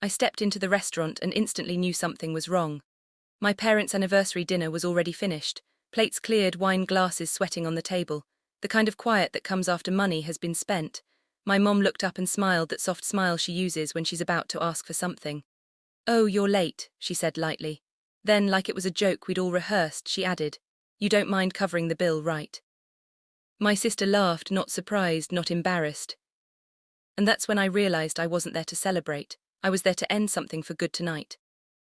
I stepped into the restaurant and instantly knew something was wrong. My parents' anniversary dinner was already finished, plates cleared, wine glasses sweating on the table, the kind of quiet that comes after money has been spent. My mom looked up and smiled, that soft smile she uses when she's about to ask for something. "Oh, you're late," she said lightly. Then, like it was a joke we'd all rehearsed, she added, "You don't mind covering the bill, right?" My sister laughed, not surprised, not embarrassed. And that's when I realized I wasn't there to celebrate. I was there to end something for good tonight.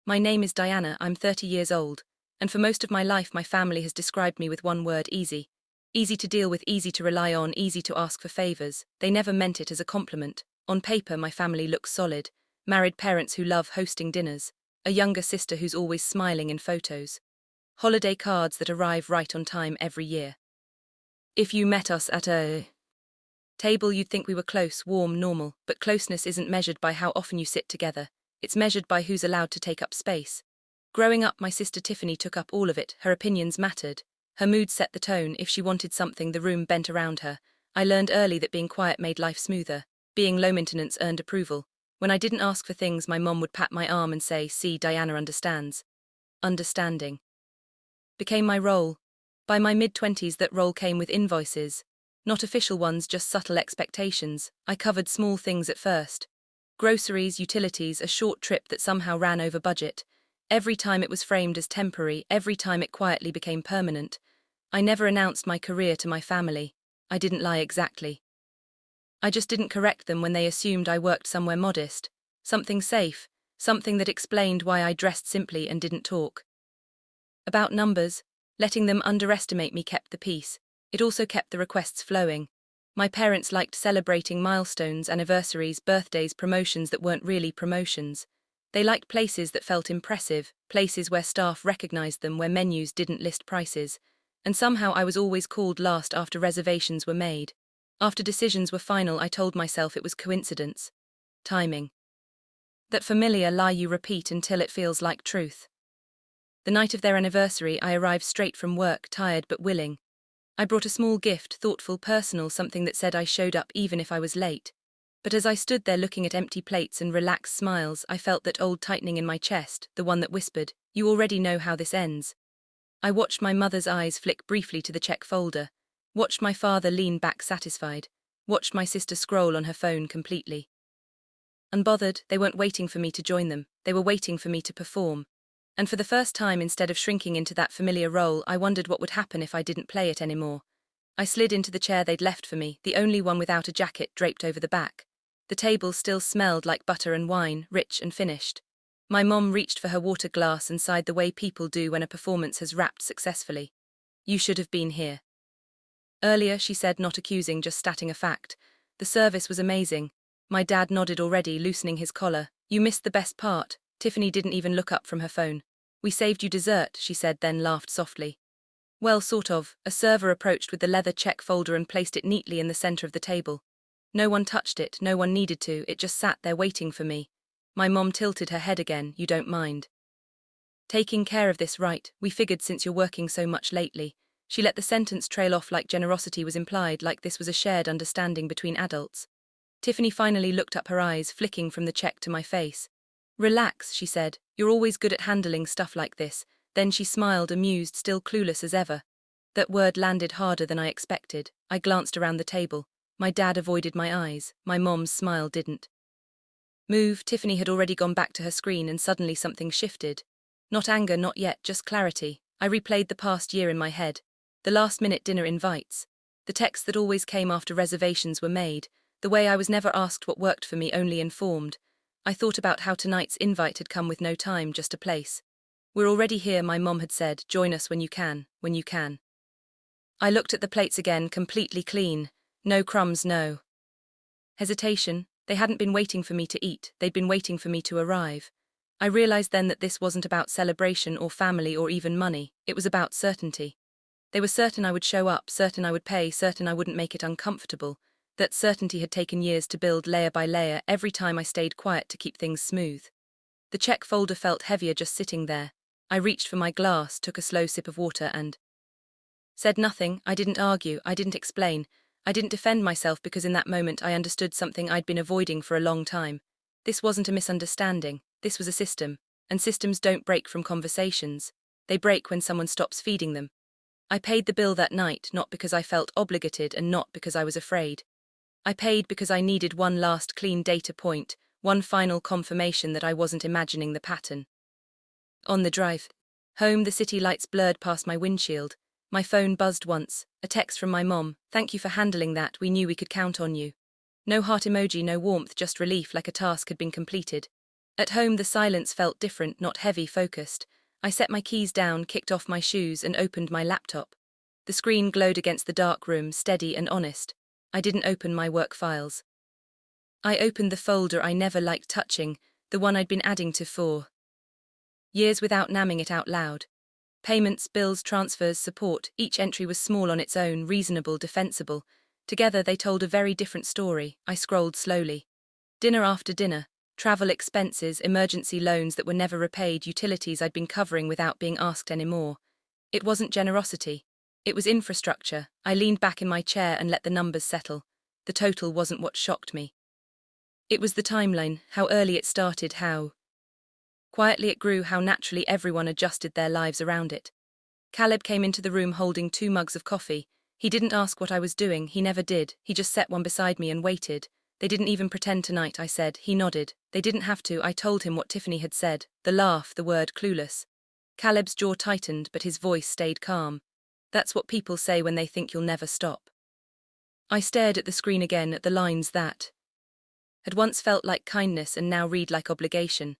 My name is Diana, I'm 30 years old, and for most of my life my family has described me with one word: easy. Easy to deal with, easy to rely on, easy to ask for favors. They never meant it as a compliment. On paper my family looks solid. Married parents who love hosting dinners. A younger sister who's always smiling in photos. Holiday cards that arrive right on time every year. If you met us at a table, you'd think we were close, warm, normal, but closeness isn't measured by how often you sit together. It's measured by who's allowed to take up space. Growing up, my sister Tiffany took up all of it. Her opinions mattered. Her mood set the tone. If she wanted something, the room bent around her. I learned early that being quiet made life smoother. Being low maintenance earned approval. When I didn't ask for things, my mom would pat my arm and say, "See, Diana understands." Understanding became my role. By my mid-20s, that role came with invoices. Not official ones, just subtle expectations. I covered small things at first. Groceries, utilities, a short trip that somehow ran over budget. Every time it was framed as temporary, every time it quietly became permanent. I never announced my career to my family. I didn't lie exactly. I just didn't correct them when they assumed I worked somewhere modest. Something safe, something that explained why I dressed simply and didn't talk about numbers. Letting them underestimate me kept the peace. It also kept the requests flowing. My parents liked celebrating milestones, anniversaries, birthdays, promotions that weren't really promotions. They liked places that felt impressive, places where staff recognized them, where menus didn't list prices. And somehow I was always called last after reservations were made. After decisions were final, I told myself it was coincidence. Timing. That familiar lie you repeat until it feels like truth. The night of their anniversary, I arrived straight from work, tired but willing. I brought a small gift, thoughtful, personal, something that said I showed up even if I was late. But as I stood there looking at empty plates and relaxed smiles, I felt that old tightening in my chest, the one that whispered, "You already know how this ends." I watched my mother's eyes flick briefly to the check folder, watched my father lean back satisfied, watched my sister scroll on her phone completely unbothered. They weren't waiting for me to join them, they were waiting for me to perform. And for the first time, instead of shrinking into that familiar role, I wondered what would happen if I didn't play it anymore. I slid into the chair they'd left for me, the only one without a jacket draped over the back. The table still smelled like butter and wine, rich and finished. My mom reached for her water glass and sighed the way people do when a performance has wrapped successfully. "You should have been here earlier," she said, not accusing, just stating a fact. "The service was amazing." My dad nodded already, loosening his collar. "You missed the best part." Tiffany didn't even look up from her phone. "We saved you dessert," she said, then laughed softly. "Well, sort of." A server approached with the leather check folder and placed it neatly in the center of the table. No one touched it, no one needed to, it just sat there waiting for me. My mom tilted her head again. "You don't mind taking care of this, right? We figured since you're working so much lately." She let the sentence trail off like generosity was implied, like this was a shared understanding between adults. Tiffany finally looked up, her eyes flicking from the check to my face. "Relax," she said. "You're always good at handling stuff like this." Then she smiled, amused, still clueless as ever. That word landed harder than I expected. I glanced around the table. My dad avoided my eyes. My mom's smile didn't move. Tiffany had already gone back to her screen, and suddenly something shifted. Not anger, not yet, just clarity. I replayed the past year in my head. The last-minute dinner invites. The texts that always came after reservations were made. The way I was never asked what worked for me, only informed. I thought about how tonight's invite had come with no time, just a place. "We're already here," my mom had said. "Join us when you can, when you can." I looked at the plates again, completely clean. No crumbs, no hesitation. They hadn't been waiting for me to eat, they'd been waiting for me to arrive. I realized then that this wasn't about celebration or family or even money, it was about certainty. They were certain I would show up, certain I would pay, certain I wouldn't make it uncomfortable. That certainty had taken years to build, layer by layer, every time I stayed quiet to keep things smooth. The check folder felt heavier just sitting there. I reached for my glass, took a slow sip of water and said nothing. I didn't argue, I didn't explain, I didn't defend myself, because in that moment I understood something I'd been avoiding for a long time. This wasn't a misunderstanding, this was a system, and systems don't break from conversations. They break when someone stops feeding them. I paid the bill that night not because I felt obligated and not because I was afraid. I paid because I needed one last clean data point, one final confirmation that I wasn't imagining the pattern. On the drive home, the city lights blurred past my windshield. My phone buzzed once, a text from my mom. "Thank you for handling that, we knew we could count on you." No heart emoji, no warmth, just relief, like a task had been completed. At home, the silence felt different, not heavy, focused. I set my keys down, kicked off my shoes, and opened my laptop. The screen glowed against the dark room, steady and honest. I didn't open my work files. I opened the folder I never liked touching, the one I'd been adding to for years without naming it out loud. Payments, bills, transfers, support, each entry was small on its own, reasonable, defensible. Together they told a very different story. I scrolled slowly. Dinner after dinner, travel expenses, emergency loans that were never repaid, utilities I'd been covering without being asked anymore. It wasn't generosity. It was infrastructure. I leaned back in my chair and let the numbers settle. The total wasn't what shocked me. It was the timeline, how early it started, how quietly it grew, how naturally everyone adjusted their lives around it. Caleb came into the room holding 2 mugs of coffee. He didn't ask what I was doing, he never did. He just set one beside me and waited. "They didn't even pretend tonight," I said. He nodded. "They didn't have to." I told him what Tiffany had said. The laugh, the word clueless. Caleb's jaw tightened, but his voice stayed calm. "That's what people say when they think you'll never stop." I stared at the screen again, at the lines that had once felt like kindness and now read like obligation.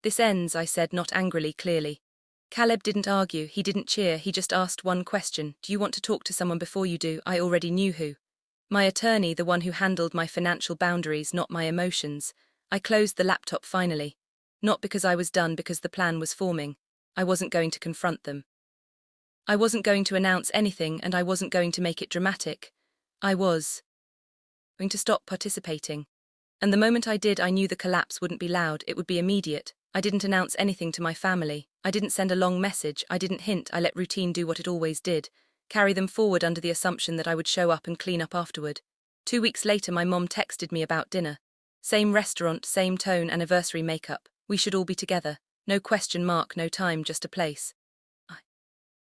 "This ends," I said, not angrily, clearly. Caleb didn't argue, he didn't cheer, he just asked one question. "Do you want to talk to someone before you do?" I already knew who. My attorney, the one who handled my financial boundaries, not my emotions. I closed the laptop finally. Not because I was done, because the plan was forming. I wasn't going to confront them. I wasn't going to announce anything, and I wasn't going to make it dramatic. I was going to stop participating. And the moment I did, I knew the collapse wouldn't be loud, it would be immediate. I didn't announce anything to my family. I didn't send a long message. I didn't hint. I let routine do what it always did. Carry them forward under the assumption that I would show up and clean up afterward. 2 weeks later, my mom texted me about dinner. Same restaurant, same tone, anniversary makeup. We should all be together. No question mark, no time, just a place. I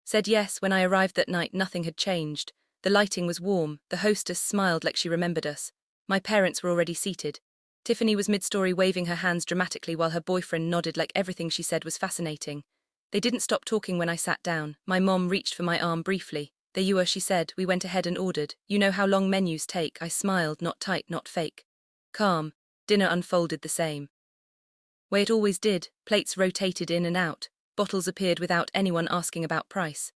said yes. When I arrived that night, nothing had changed. The lighting was warm. The hostess smiled like she remembered us. My parents were already seated. Tiffany was mid-story, waving her hands dramatically while her boyfriend nodded like everything she said was fascinating. They didn't stop talking when I sat down. My mom reached for my arm briefly. "There you are," she said. We went ahead and ordered. "You know how long menus take." I smiled, not tight, not fake. Calm. Dinner unfolded the same way it always did. Plates rotated in and out. Bottles appeared without anyone asking about price.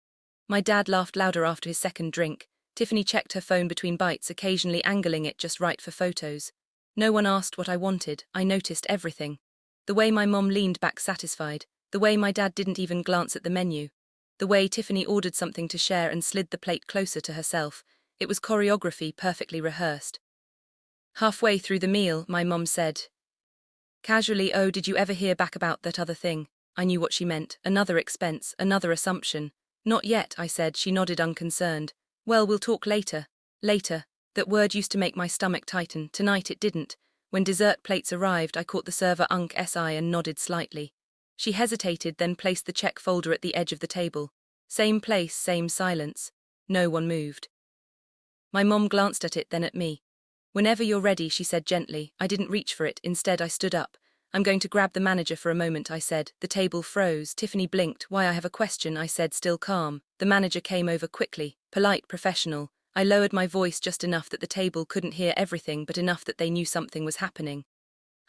My dad laughed louder after his second drink. Tiffany checked her phone between bites, occasionally angling it just right for photos. No one asked what I wanted. I noticed everything. The way my mom leaned back satisfied. The way my dad didn't even glance at the menu. The way Tiffany ordered something to share and slid the plate closer to herself. It was choreography, perfectly rehearsed. Halfway through the meal, my mom said casually, "Oh, did you ever hear back about that other thing?" I knew what she meant. Another expense, another assumption. "Not yet," I said. She nodded unconcerned. "Well, we'll talk later." Later. That word used to make my stomach tighten. Tonight it didn't. When dessert plates arrived, I caught the server Unk SI and nodded slightly. She hesitated, then placed the check folder at the edge of the table. Same place, same silence. No one moved. My mom glanced at it, then at me. "Whenever you're ready," she said gently. I didn't reach for it. Instead, I stood up. "I'm going to grab the manager for a moment," I said. The table froze. Tiffany blinked. "Why, I have a question," I said, still calm. The manager came over quickly. Polite, professional. I lowered my voice just enough that the table couldn't hear everything, but enough that they knew something was happening.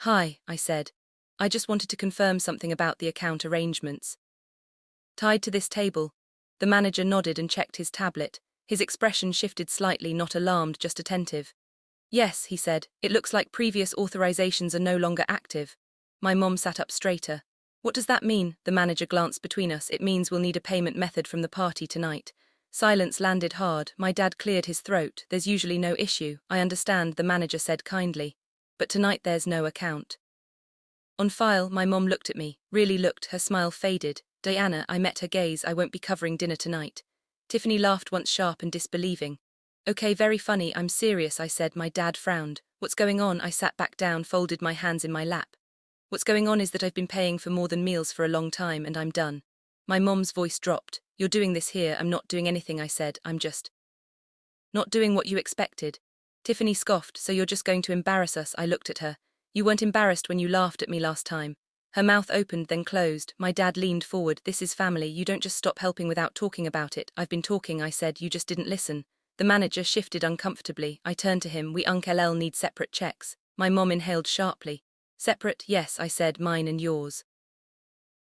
"Hi," I said. "I just wanted to confirm something about the account arrangements tied to this table." The manager nodded and checked his tablet. His expression shifted slightly, not alarmed, just attentive. "Yes," he said. "It looks like previous authorizations are no longer active." My mom sat up straighter. "What does that mean?" The manager glanced between us. "It means we'll need a payment method from the party tonight." Silence landed hard. My dad cleared his throat. "There's usually no issue." "I understand," the manager said kindly. "But tonight there's no account on file." My mom looked at me. Really looked. Her smile faded. "Diana," I met her gaze, "I won't be covering dinner tonight." Tiffany laughed once, sharp and disbelieving. Okay, very funny, I'm serious, I said. My dad frowned. What's going on? I sat back down, folded my hands in my lap. What's going on is that I've been paying for more than meals for a long time and I'm done. My mom's voice dropped. You're doing this here. I'm not doing anything, I said. I'm just not doing what you expected. Tiffany scoffed. So you're just going to embarrass us? I looked at her. You weren't embarrassed when you laughed at me last time. Her mouth opened, then closed. My dad leaned forward. This is family. You don't just stop helping without talking about it. I've been talking, I said. You just didn't listen. The manager shifted uncomfortably. I turned to him. We Uncle L need separate checks. My mom inhaled sharply. Separate? Yes, I said. Mine and yours.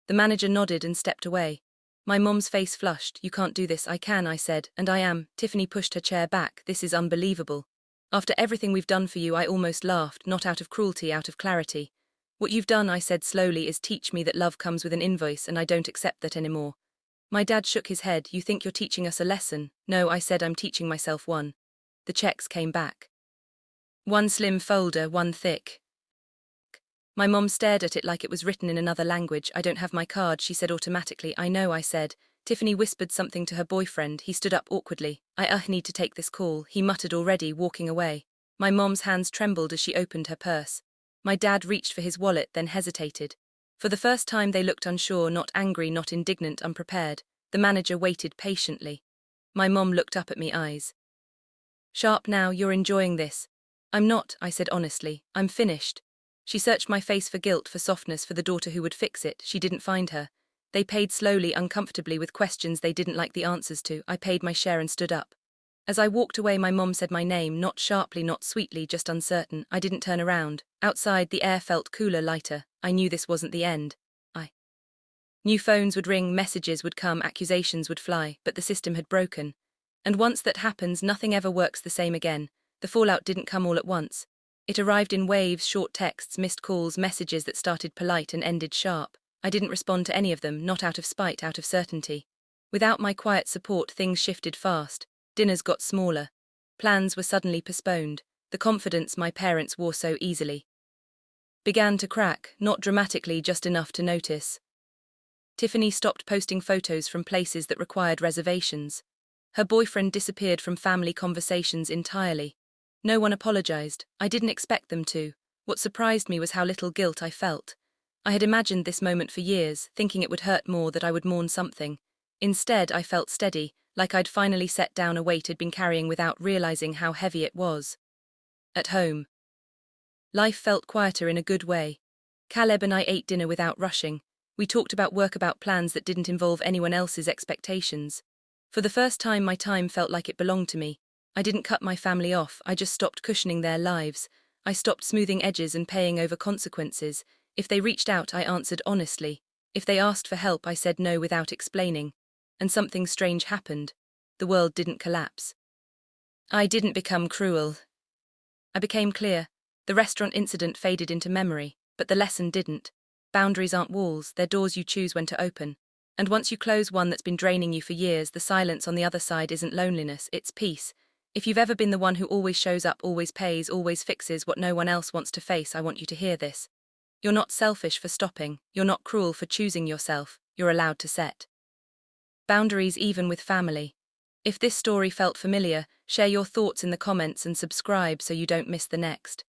The manager nodded and stepped away. My mom's face flushed. You can't do this. I can, I said, and I am. Tiffany pushed her chair back. This is unbelievable. After everything we've done for you, I almost laughed, not out of cruelty, out of clarity. What you've done, I said slowly, is teach me that love comes with an invoice, and I don't accept that anymore. My dad shook his head. You think you're teaching us a lesson? No, I said, I'm teaching myself one. The checks came back. One slim folder, one thick. My mom stared at it like it was written in another language. I don't have my card, she said automatically. I know, I said. Tiffany whispered something to her boyfriend. He stood up awkwardly. I need to take this call, he muttered already, walking away. My mom's hands trembled as she opened her purse. My dad reached for his wallet, then hesitated. For the first time they looked unsure, not angry, not indignant, unprepared. The manager waited patiently. My mom looked up at me, eyes sharp. Now, you're enjoying this. I'm not, I said honestly. I'm finished. She searched my face for guilt, for softness, for the daughter who would fix it. She didn't find her. They paid slowly, uncomfortably, with questions they didn't like the answers to. I paid my share and stood up. As I walked away, my mom said my name, not sharply, not sweetly, just uncertain. I didn't turn around. Outside, the air felt cooler, lighter. I knew this wasn't the end. New phones would ring, messages would come, accusations would fly, but the system had broken. And once that happens, nothing ever works the same again. The fallout didn't come all at once. It arrived in waves, short texts, missed calls, messages that started polite and ended sharp. I didn't respond to any of them, not out of spite, out of certainty. Without my quiet support, things shifted fast. Dinners got smaller. Plans were suddenly postponed. The confidence my parents wore so easily began to crack, not dramatically, just enough to notice. Tiffany stopped posting photos from places that required reservations. Her boyfriend disappeared from family conversations entirely. No one apologized. I didn't expect them to. What surprised me was how little guilt I felt. I had imagined this moment for years, thinking it would hurt more, that I would mourn something. Instead, I felt steady, like I'd finally set down a weight I'd been carrying without realizing how heavy it was. At home, life felt quieter in a good way. Caleb and I ate dinner without rushing. We talked about work, about plans that didn't involve anyone else's expectations. For the first time, my time felt like it belonged to me. I didn't cut my family off, I just stopped cushioning their lives. I stopped smoothing edges and paying over consequences. If they reached out, I answered honestly. If they asked for help, I said no without explaining. And something strange happened. The world didn't collapse. I didn't become cruel. I became clear. The restaurant incident faded into memory, but the lesson didn't. Boundaries aren't walls, they're doors you choose when to open. And once you close one that's been draining you for years, the silence on the other side isn't loneliness, it's peace. If you've ever been the one who always shows up, always pays, always fixes what no one else wants to face, I want you to hear this. You're not selfish for stopping, you're not cruel for choosing yourself, you're allowed to set boundaries even with family. If this story felt familiar, share your thoughts in the comments and subscribe so you don't miss the next.